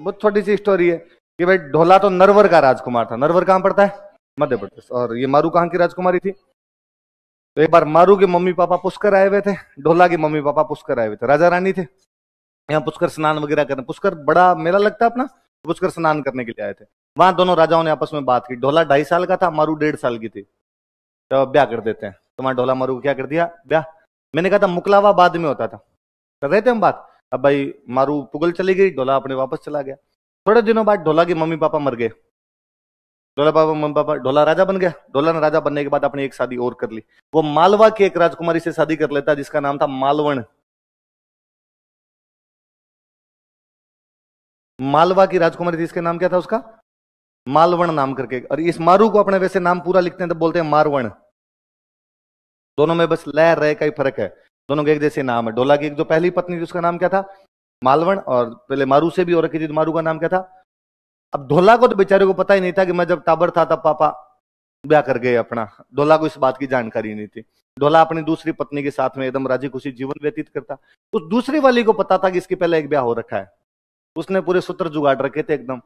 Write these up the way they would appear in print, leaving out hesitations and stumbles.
बहुत छोटी सी स्टोरी है कि भाई ढोला तो नरवर का राजकुमार था। नरवर कहां पड़ता है? मध्य प्रदेश। और ये मारू कहां की राजकुमारी थी? तो एक बार मारू के मम्मी पापा पुष्कर आए हुए थे, ढोला के मम्मी पापा पुष्कर आए हुए थे, राजा रानी थे यहाँ पुष्कर स्नान वगैरह करने। पुष्कर बड़ा मेला लगता है अपना, पुष्कर स्नान करने के लिए आए थे। वहां दोनों राजाओं ने आपस में बात की। ढोला 2.5 साल का था, मारू 1.5 साल की थी। तो ब्याह कर देते हैं। तो वहां ढोला मारू को क्या कर दिया? ब्याह। मैंने कहा था मुकलावा बाद में होता था, कर रहे थे हम बात। अब भाई मारू पुगल चली गई, ढोला अपने वापस चला गया। थोड़े दिनों बाद ढोला के मम्मी पापा मर गए। ढोला राजा बन गया। ढोला ने राजा बनने के बाद अपनी एक शादी और कर ली। वो मालवा की एक राजकुमारी से शादी कर लेता जिसका नाम था मालवण। मालवा की राजकुमारी थी, इसका नाम क्या था उसका? मालवण नाम करके। और इस मारू को अपने वैसे नाम पूरा लिखते हैं तो बोलते हैं मारवण। दोनों में बस लहर रहे का ही फर्क है, दोनों के एक जैसे नाम है। ढोला की एक जो पहली पत्नी थी उसका नाम क्या था? मालवण। और पहले मारू से भी और रखी थी तो मारू का नाम क्या था? अब ढोला को तो बेचारे को पता ही नहीं था कि मैं जब टाबर था तब पापा ब्याह कर गए अपना। ढोला को इस बात की जानकारी नहीं थी। ढोला अपनी दूसरी पत्नी के साथ में एकदम राजी खुशी जीवन व्यतीत करता। उस दूसरी वाली को पता था कि इसके पहले एक ब्याह हो रखा है, उसने पूरे सूत्र जुगाड़ रखे थे एकदम।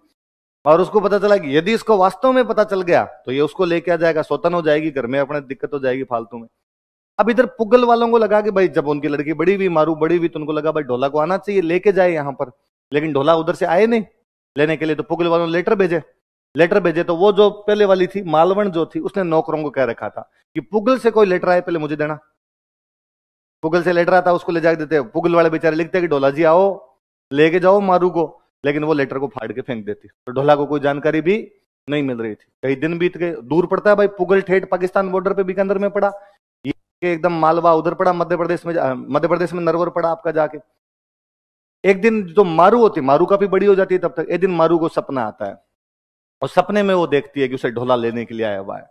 और उसको पता चला कि यदि इसको वास्तव में पता चल गया तो ये उसको लेके आ जाएगा, सौतन हो जाएगी, घर में अपने दिक्कत हो जाएगी फालतू में। अब इधर पुगल वालों को लगा कि भाई जब उनकी लड़की बड़ी हुई, मारू बड़ी हुई, तो उनको लगा भाई ढोला को आना चाहिए, लेके जाए यहाँ पर। लेकिन ढोला उधर से आए नहीं लेने के लिए। तो पुगल वालों ने लेटर भेजे। तो वो जो पहले वाली थी मालवण जो थी, उसने नौकरों को कह रखा था कि पुगल से कोई लेटर आए पहले मुझे देना। पुगल से लेटर आता उसको ले जाके देते। पुगल वाले बेचारे लिखते कि ढोला जी आओ लेके जाओ मारू को, लेकिन वो लेटर को फाड़ के फेंक देती। तो ढोला को कोई जानकारी भी नहीं मिल रही थी। कई दिन बीत गए, दूर पड़ता है भाई पुगल, ठेठ पाकिस्तान बॉर्डर पे बीकानेर में पड़ा, ये एकदम मालवा उधर पड़ा, मध्य प्रदेश में नरवर पड़ा आपका जाके। एक दिन जो मारू होती, मारू काफी बड़ी हो जाती है तब तक, एक दिन मारू को सपना आता है और सपने में वो देखती है कि उसे ढोला लेने के लिए आया हुआ है।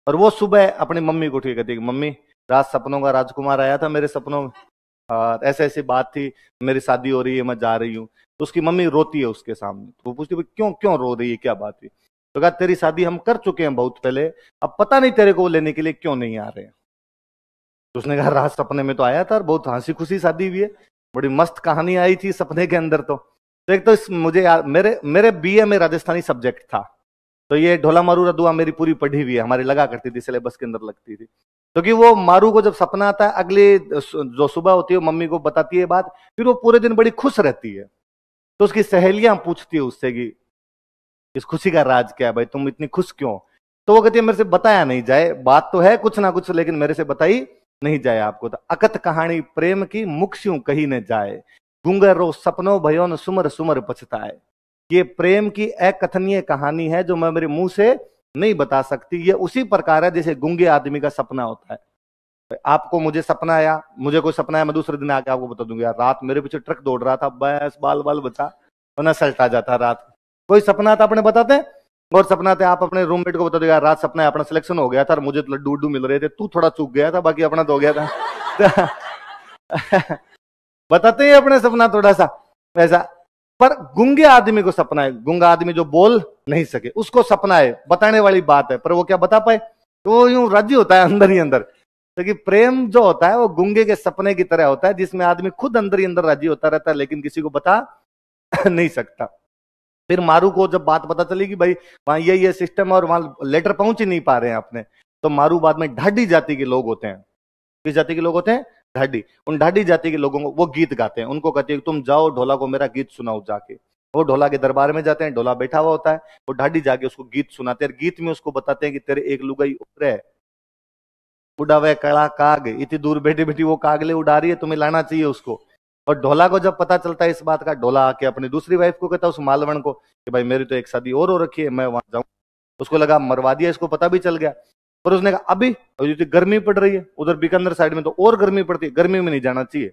और वो सुबह अपनी मम्मी को ठीक कहती है कि मम्मी रात सपनों का राजकुमार आया था मेरे सपनों में, ऐसे ऐसी बात थी, मेरी शादी हो रही है, मैं जा रही हूँ। तो उसकी मम्मी रोती है उसके सामने। तो वो पूछती है क्यों क्यों रो रही है, क्या बात है? तो कहा तेरी शादी हम कर चुके हैं बहुत पहले, अब पता नहीं तेरे को लेने के लिए क्यों नहीं आ रहे हैं। तो उसने कहा रात सपने में तो आया था, बहुत हंसी खुशी शादी हुई है, बड़ी मस्त कहानी आई थी सपने के अंदर। तो एक तो मुझे मेरे बीए में राजस्थानी सब्जेक्ट था, तो ये ढोला मारू रदुआ मेरी पूरी पढ़ी हुई है, हमारी लगा करती थी, सिलेबस के अंदर लगती थी। क्योंकि वो मारू को जब सपना आता है, अगले जो सुबह होती है मम्मी को बताती है बात, फिर वो पूरे दिन बड़ी खुश रहती है। तो उसकी सहेलियां पूछती है उससे कि इस खुशी का राज क्या है भाई, तुम इतनी खुश क्यों? तो वो कहती है मेरे से बताया नहीं जाए, बात तो है कुछ ना कुछ, लेकिन मेरे से बताई नहीं जाए आपको। तो अकथ कहानी प्रेम की मुक्ष्यों कही न जाए, गुंगरो सपनों भयो न सुमर सुमर पछताए। ये प्रेम की अकथनीय कहानी है जो मैं मेरे मुंह से नहीं बता सकती। ये उसी प्रकार है जैसे गूंगे आदमी का सपना होता है। आपको मुझे सपना आया, मुझे कोई सपना है, मैं दूसरे दिन आके आपको बता दूंगा यार रात मेरे पीछे ट्रक दौड़ रहा था, बस बाल बाल बचा वरना सल्टा जाता रात। कोई सपना था अपने बताते हैं, और सपना थे आप अपने रूममेट को बता दो यार रात सपना है अपना सिलेक्शन हो गया था और मुझे तो लड्डू उड्डू मिल रहे थे, तू थोड़ा चूक गया था, बाकी अपना तो हो गया था। बताते हैं अपने सपना थोड़ा सा वैसा। पर गूंगे आदमी को सपना है, गूंगा आदमी जो बोल नहीं सके उसको सपना है, बताने वाली बात है, पर वो क्या बता पाए? तो वो यूं राजी होता है अंदर ही अंदर। क्योंकि प्रेम जो होता है वो गूंगे के सपने की तरह होता है, जिसमें आदमी खुद अंदर ही अंदर राजी होता रहता है लेकिन किसी को बता नहीं सकता। फिर मारू को जब बात पता चली कि भाई वहां ये सिस्टम और वहां लेटर पहुंच ही नहीं पा रहे हैं अपने, तो मारू बाद में ढाडी जाति के लोग होते हैं। किस जाति के लोग होते हैं? ढाडी। उन ढाडी जाति के लोगों को वो गीत गाते हैं, उनको कहते हैं तुम जाओ ढोला को मेरा गीत सुनाओ जाके। वो ढोला के दरबार में जाते हैं, ढोला बैठा हुआ होता है, वो ढाडी जाके उसको गीत सुनाते हैं। गीत में उसको बताते हैं कि तेरे एक लुगाई उतरे उड़ावे कड़ा काग, इतनी दूर बैठी बैठी वो कागले उड़ा रही है, तुम्हें लाना चाहिए उसको। और ढोला को जब पता चलता है इस बात का, ढोला आके अपनी दूसरी वाइफ को कहता है उस मालवण को कि भाई मेरी तो एक शादी और हो रखी है, मैं वहां जाऊं। उसको लगा मरवा दिया, इसको पता भी चल गया। पर उसने कहा अभी गर्मी पड़ रही है, उधर बीकानेर साइड में तो और गर्मी पड़ती है, गर्मी में नहीं जाना चाहिए।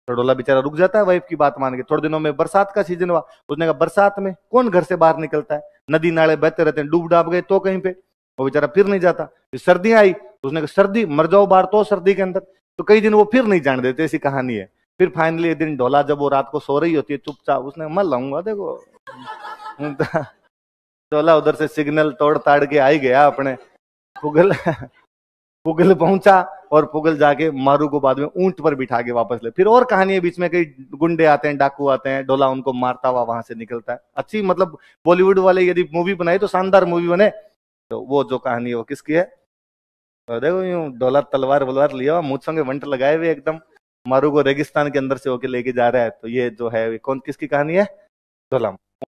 तो ढोला बेचारा रुक जाता है वाइफ की बात मान के। थोड़े दिनों में बरसात का सीजन हुआ, उसने कहा बरसात में कौन घर से बाहर निकलता है, नदी नाले बहते रहते हैं, डूब डाब गए तो कहीं पे, वो बेचारा फिर नहीं जाता। सर्दियां आई तो उसने कहा सर्दी मर जाओ बाहर तो सर्दी के अंदर, तो कई दिन वो फिर नहीं जाने देते, ऐसी कहानी है। फिर फाइनली एक दिन ढोला जब वो रात को सो रही होती है चुपचाप, उसने मैं लाऊंगा देखो। ढोला उधर से सिग्नल तोड़ ताड़ के आई गया अपने पुगल पुगल पहुंचा और पुगल जाके मारू को बाद में ऊंट पर बिठा के वापस ले। फिर और कहानी है, बीच में कई गुंडे आते हैं, डाकू आते हैं, ढोला उनको मारता हुआ वहां से निकलता है। अच्छी मतलब बॉलीवुड वाले यदि मूवी बनाई तो शानदार मूवी बने। तो वो जो कहानी है वो किसकी है? तो देखो यूं ढोला तलवार वलवार लिया हुआ, मुझ संगे वंट लगाए हुए एकदम, मारू को रेगिस्तान के अंदर से होके लेके जा रहा है। तो ये जो है कौन किसकी कहानी है? ढोला।